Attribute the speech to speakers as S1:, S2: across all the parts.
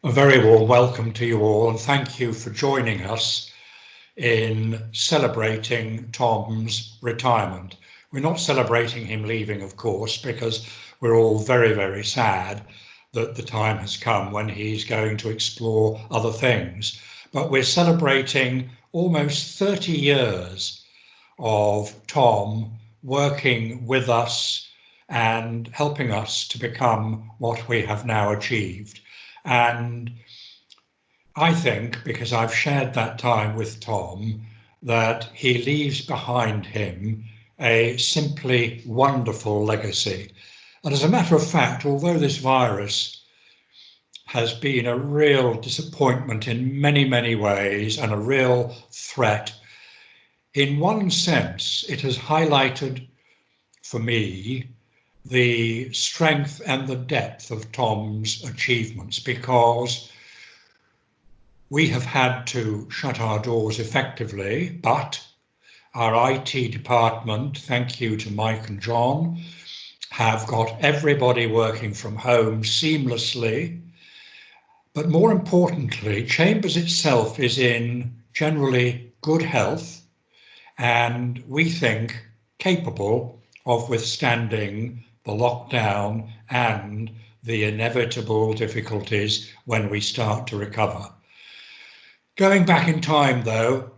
S1: A very warm welcome to you all, and thank you for joining us in celebrating Tom's retirement. We're not celebrating him leaving, of course, because we're all very, very sad that the time has come when he's going to explore other things. But we're celebrating almost 30 years of Tom working with us and helping us to become what we have now achieved. And I think, because I've shared that time with Tom, that he leaves behind him a simply wonderful legacy. And as a matter of fact, although this virus has been a real disappointment in many, many ways and a real threat, in one sense, it has highlighted for me the strength and the depth of Tom's achievements, because we have had to shut our doors effectively, but our IT department, thank you to Mike and John, have got everybody working from home seamlessly. But more importantly, Chambers itself is in generally good health, and we think capable of withstanding the lockdown and the inevitable difficulties when we start to recover. Going back in time, though,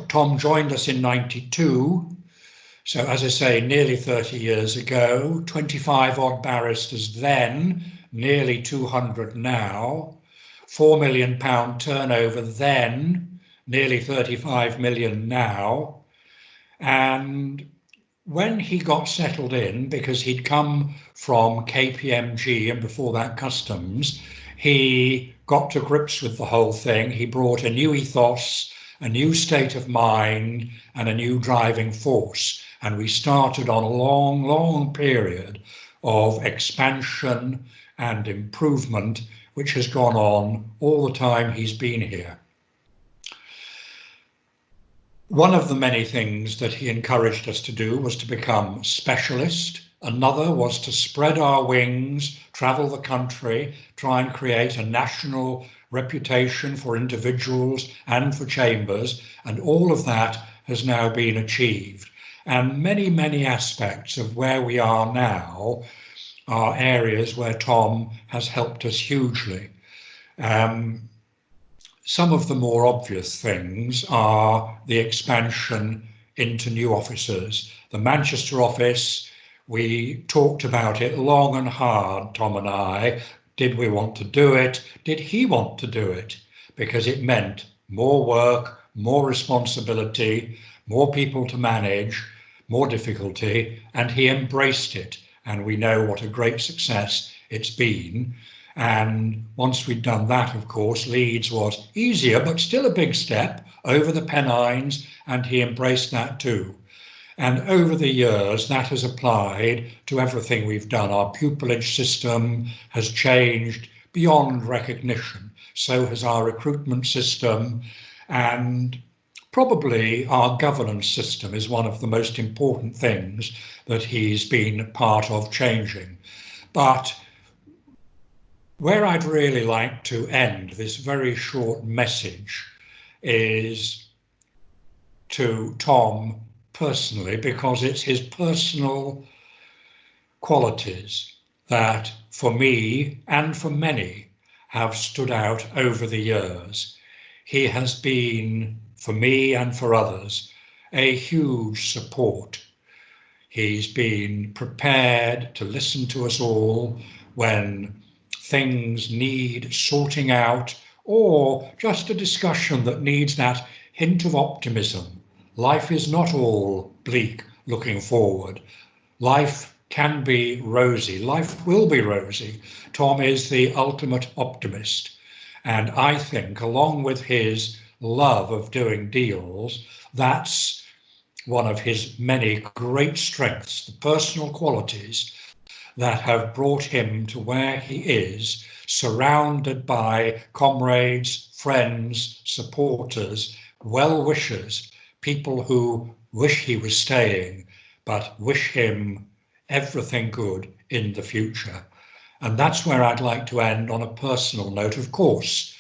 S1: Tom joined us in '92. So, as I say, nearly 30 years ago, 25 odd barristers then, nearly 200 now, £4 million turnover then, nearly 35 million now. And when he got settled in, because he'd come from KPMG and before that Customs, he got to grips with the whole thing. He brought a new ethos, a new state of mind, and a new driving force. And we started on a long, long period of expansion and improvement, which has gone on all the time he's been here. One of the many things that he encouraged us to do was to become specialist. Another was to spread our wings, travel the country, try and create a national reputation for individuals and for Chambers, and all of that has now been achieved. And many, many aspects of where we are now are areas where Tom has helped us hugely. Some of the more obvious things are the expansion into new offices. The Manchester office, we talked about it long and hard, Tom and I. Did we want to do it? Did he want to do it? Because it meant more work, more responsibility, more people to manage, more difficulty, and he embraced it. And we know what a great success it's been. And once we'd done that, of course, Leeds was easier, but still a big step over the Pennines, and he embraced that too. And over the years, that has applied to everything we've done. Our pupillage system has changed beyond recognition. So has our recruitment system, and probably our governance system is one of the most important things that he's been part of changing. But where I'd really like to end this very short message is to Tom personally, because it's his personal qualities that for me and for many have stood out over the years. He has been, for me and for others, a huge support. He's been prepared to listen to us all when things need sorting out, or just a discussion that needs that hint of optimism. Life is not all bleak looking forward. Life can be rosy. Life will be rosy. Tom is the ultimate optimist. And I think, along with his love of doing deals, that's one of his many great strengths, the personal qualities that have brought him to where he is, surrounded by comrades, friends, supporters, well-wishers, people who wish he was staying, but wish him everything good in the future. And that's where I'd like to end on a personal note. Of course,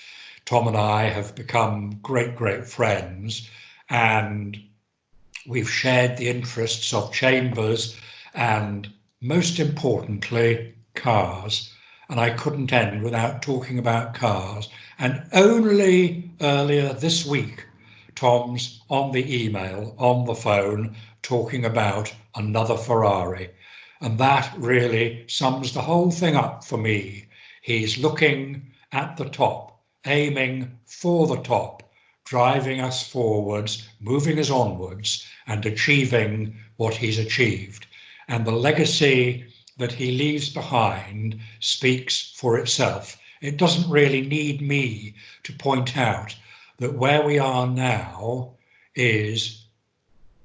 S1: Tom and I have become great friends, and we've shared the interests of chambers and, most importantly, cars. And I couldn't end without talking about cars. And only earlier this week, Tom's on the email, on the phone, talking about another Ferrari. And that really sums the whole thing up for me. He's looking at the top, aiming for the top, driving us forwards, moving us onwards, and achieving what he's achieved. And the legacy that he leaves behind speaks for itself. It doesn't really need me to point out that where we are now is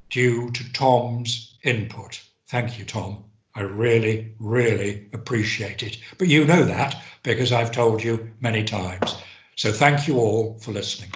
S1: due to Tom's input. Thank you, Tom. I really appreciate it. But you know that because I've told you many times. So thank you all for listening.